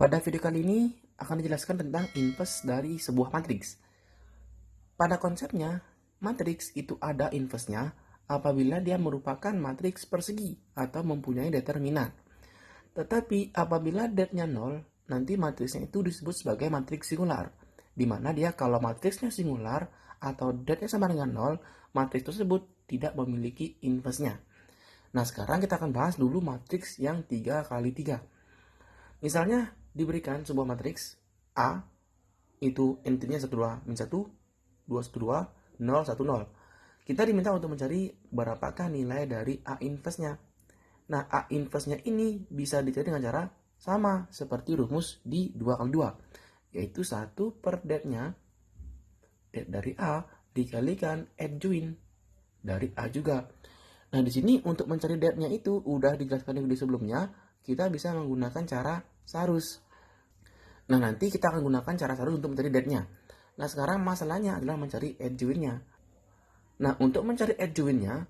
Pada video kali ini akan dijelaskan tentang inverse dari sebuah matriks. Pada konsepnya, matriks itu ada inverse-nya apabila dia merupakan matriks persegi atau mempunyai determinan. Tetapi apabila det-nya 0, nanti matriksnya itu disebut sebagai matriks singular, di mana dia kalau matriksnya singular atau det-nya sama dengan 0, matriks tersebut tidak memiliki inverse-nya. Nah, sekarang kita akan bahas dulu matriks yang 3 kali 3. Misalnya diberikan sebuah matriks A, itu intinya 1, 2, min 1, 2, 1, 2, 0, 1, 0. Kita diminta untuk mencari berapakah nilai dari A inverse-nya. Nah, A inverse-nya ini bisa dicari dengan cara sama seperti rumus di 2 kali 2, yaitu 1 per det-nya, det dari A dikalikan adjoint dari A juga. Nah, di sini untuk mencari det-nya itu udah dijelaskan di sebelumnya, kita bisa menggunakan cara Sarus. Nah, nanti kita akan gunakan cara Sarus untuk mencari det-nya. Nah, sekarang masalahnya adalah mencari adjoint-nya. Nah, untuk mencari adjoint-nya,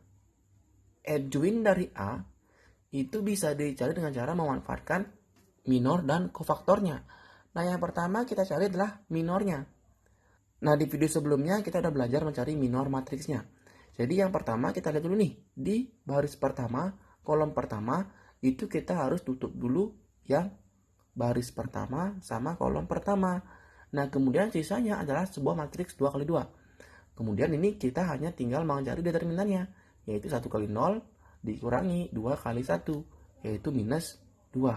adjoint dari A itu bisa dicari dengan cara memanfaatkan minor dan kofaktornya. Nah, yang pertama kita cari adalah minornya. Nah, di video sebelumnya kita udah belajar mencari minor matriksnya. Jadi yang pertama kita lihat dulu nih, di baris pertama, kolom pertama, itu kita harus tutup dulu yang baris pertama sama kolom pertama. Nah, kemudian sisanya adalah sebuah matriks 2 kali 2. Kemudian ini kita hanya tinggal mencari determinannya, yaitu 1 kali 0 dikurangi 2 kali 1, yaitu minus 2.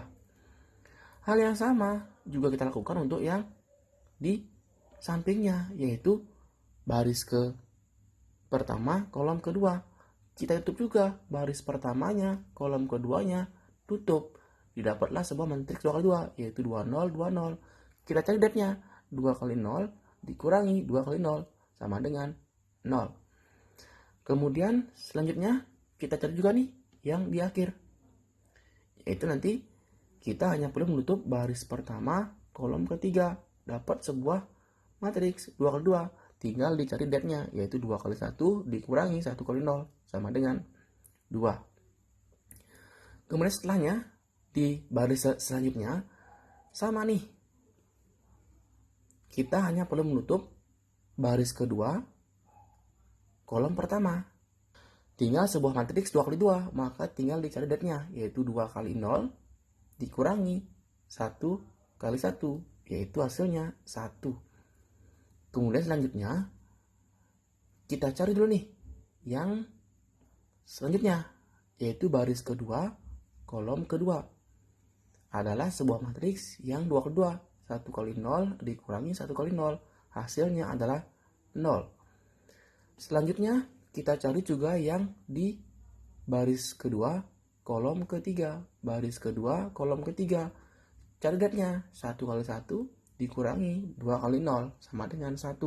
Hal yang sama juga kita lakukan untuk yang di sampingnya, yaitu baris ke pertama, kolom kedua. Kita tutup juga baris pertamanya, kolom keduanya, tutup. Didapatlah sebuah matriks 2 kali 2, yaitu 2, 0, 2, 0. Kita cari det-nya, 2 kali 0 dikurangi 2 kali 0 sama dengan 0. Kemudian selanjutnya kita cari juga nih yang di akhir, yaitu nanti kita hanya perlu menutup baris pertama, kolom ketiga, dapat sebuah matriks 2 kali 2. Tinggal dicari det-nya, yaitu 2 kali 1 dikurangi 1 kali 0 sama dengan 2. Kemudian setelahnya, di baris selanjutnya, sama nih. Kita hanya perlu menutup baris kedua, kolom pertama. Tinggal sebuah matriks 2 kali 2, maka tinggal dicari det-nya, yaitu 2 kali 0 dikurangi 1 kali 1, yaitu hasilnya 1. Kemudian selanjutnya, kita cari dulu nih yang selanjutnya, yaitu baris kedua, kolom kedua. Adalah sebuah matriks yang 2 kali 2, 1 kali 0 dikurangi 1 kali 0, hasilnya adalah 0. Selanjutnya, kita cari juga yang di baris kedua, kolom ketiga. Baris kedua, kolom ketiga. Cari det-nya, 1 kali 1 dikurangi 2 kali 0 sama dengan 1.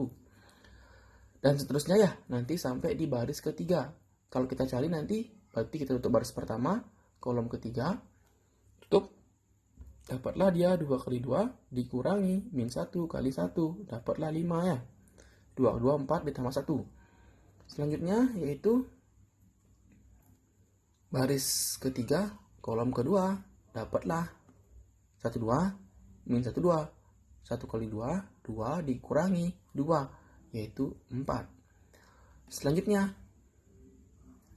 Dan seterusnya ya, nanti sampai di baris ketiga. Kalau kita cari nanti, berarti kita tutup baris pertama, kolom ketiga, tutup. Dapatlah dia 2 kali 2 dikurangi min 1 kali 1, dapatlah 5 ya. 2 kali 2, 4 ditambah 1. Selanjutnya yaitu baris ketiga, kolom kedua, dapatlah 1, 2, min 1, 2. 1 kali 2, 2 dikurangi 2, yaitu 4. Selanjutnya,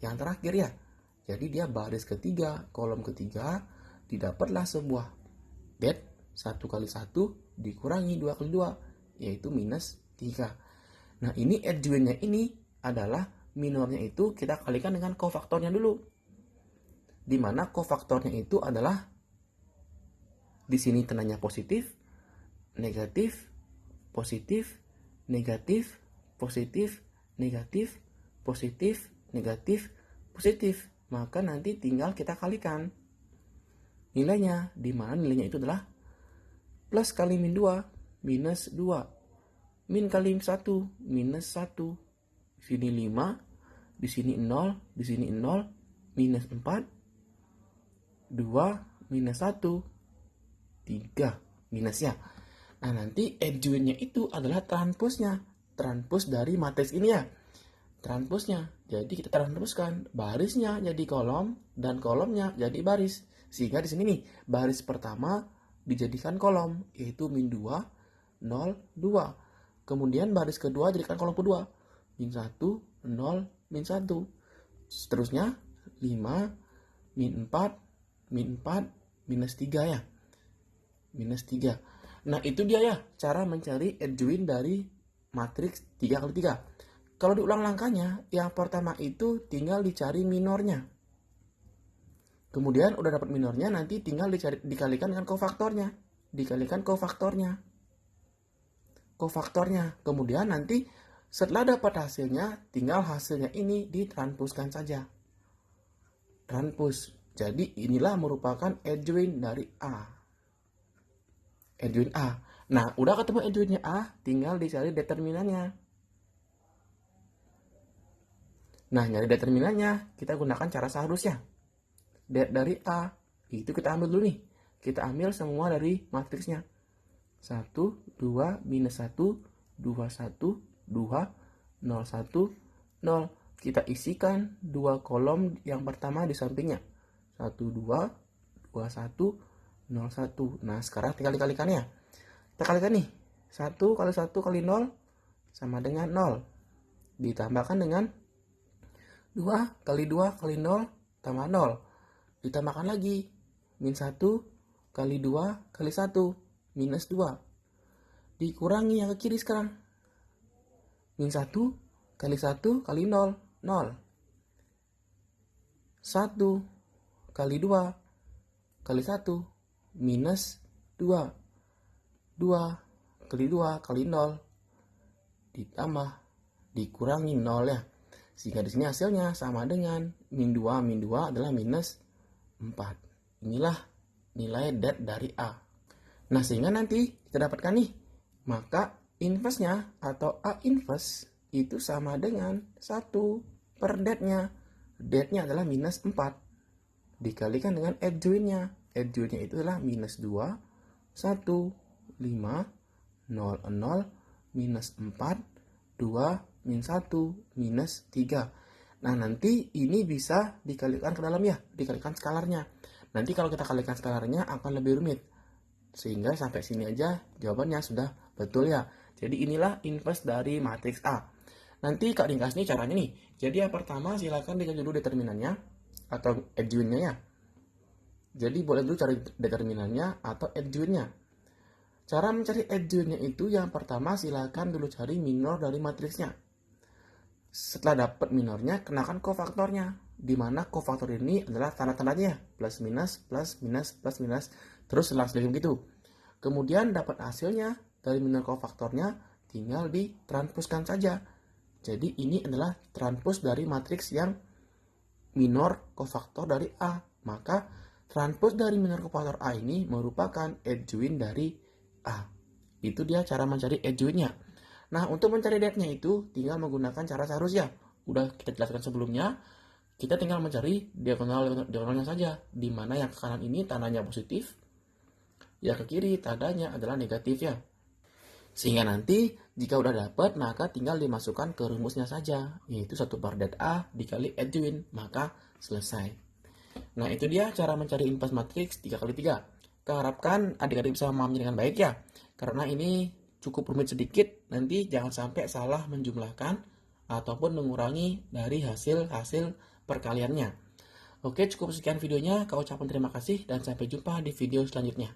yang terakhir ya, jadi dia baris ketiga, kolom ketiga, didapatlah sebuah det 1 kali 1 dikurangi 2 kali 2, yaitu minus 3. Nah, ini adjoint-nya ini adalah minornya itu kita kalikan dengan kofaktornya dulu. Di mana kofaktornya itu adalah di sini tandanya positif, negatif, positif, negatif, positif, negatif, positif, negatif, positif. Maka nanti tinggal kita kalikan nilainya, di mana nilainya itu adalah plus kali min 2, minus 2. Min kali 1, minus 1. Di sini 5, di sini 0, di sini 0, minus 4, 2, minus 1, 3, minusnya. Nah, nanti adjoint-nya itu adalah transposnya. Transpos dari matriks ini ya. Transposnya. Jadi kita transpuskan barisnya jadi kolom dan kolomnya jadi baris. Sehingga di sini nih, baris pertama dijadikan kolom, yaitu min 2, 0, 2. Kemudian baris kedua jadikan kolom kedua, min 1, 0, min 1. Seterusnya 5, min 4, min 4, minus 3 ya. Minus 3. Nah itu dia ya cara mencari adjoint dari matriks 3 kali 3. Kalau diulang langkahnya, yang pertama itu tinggal dicari minornya. Kemudian udah dapat minornya, nanti tinggal dikalikan dengan kofaktornya. Dikalikan kofaktornya. Kemudian nanti setelah dapat hasilnya, tinggal hasilnya ini ditranspuskan saja. Transpus. Jadi inilah merupakan adjoint dari A. Adjoint A. Nah, udah ketemu adjointnya A, tinggal dicari determinannya. Nah, nyari determinannya, kita gunakan cara seharusnya. Det dari A, itu kita ambil dulu nih. Kita ambil semua dari matriksnya. 1, 2, minus 1, 2, 1, 2, 0, 1, 0. Kita isikan dua kolom yang pertama di sampingnya. 1, 2, 2, 1, 0, 1. Nah, sekarang tinggal dikalikannya. Kita kalikan nih. 1 kali 1 kali 0 sama dengan 0. Ditambahkan dengan 2 kali 2 kali 0 tambah 0. Ditambahkan lagi. Min 1 kali 2 kali 1. Minus 2. Dikurangi yang ke kiri sekarang. Min 1 kali 1 kali 0. 0. 1 kali 2 kali 1. Minus 2. 2 kali 2 kali 0. Ditambah. Dikurangi 0 ya. Sehingga di sini hasilnya sama dengan min 2 adalah minus 4. Inilah nilai det dari A. Nah, sehingga nanti kita dapatkan nih, maka inverse-nya atau A inverse itu sama dengan 1 per det-nya. Det-nya adalah minus 4. Dikalikan dengan adjoint-nya. Adjoint-nya itu adalah minus 2, 1, 5, 0, 0, minus 4, 2, min 1, minus 3. Nah, nanti ini bisa dikalikan ke dalam ya, dikalikan skalarnya. Nanti kalau kita kalikan skalarnya akan lebih rumit. Sehingga sampai sini aja jawabannya sudah betul ya. Jadi inilah inverse dari matriks A. Nanti Kak ringkas nih caranya nih. Jadi yang pertama silakan dicari dulu determinannya atau adjoint-nya ya. Jadi boleh dulu cari determinannya atau adjoint-nya. Cara mencari adjoint-nya itu yang pertama silakan dulu cari minor dari matriksnya. Setelah dapat minornya, kenakan kofaktornya. Di mana kofaktor ini adalah tanda-tandanya. Plus minus, plus minus, plus minus. Terus selang-seling begitu. Kemudian dapat hasilnya dari minor kofaktornya, tinggal ditranspuskan saja. Jadi ini adalah transpus dari matriks yang minor kofaktor dari A. Maka transpus dari minor kofaktor A ini merupakan adjoint dari A. Itu dia cara mencari adjoint-nya. Nah, untuk mencari det-nya itu tinggal menggunakan cara seharusnya. Udah kita jelaskan sebelumnya. Kita tinggal mencari diagonalnya saja. Di mana yang ke kanan ini tandanya positif, yang ke kiri tandanya adalah negatif ya. Sehingga nanti jika udah dapat, maka tinggal dimasukkan ke rumusnya saja, yaitu 1 per det A dikali adjoint, maka selesai. Nah, itu dia cara mencari inverse matriks 3 kali 3. Keharapkan adik-adik bisa memahami dengan baik ya. Karena ini cukup rumit sedikit, nanti jangan sampai salah menjumlahkan ataupun mengurangi dari hasil perkaliannya. Oke, cukup sekian videonya. Kau ucapkan terima kasih dan sampai jumpa di video selanjutnya.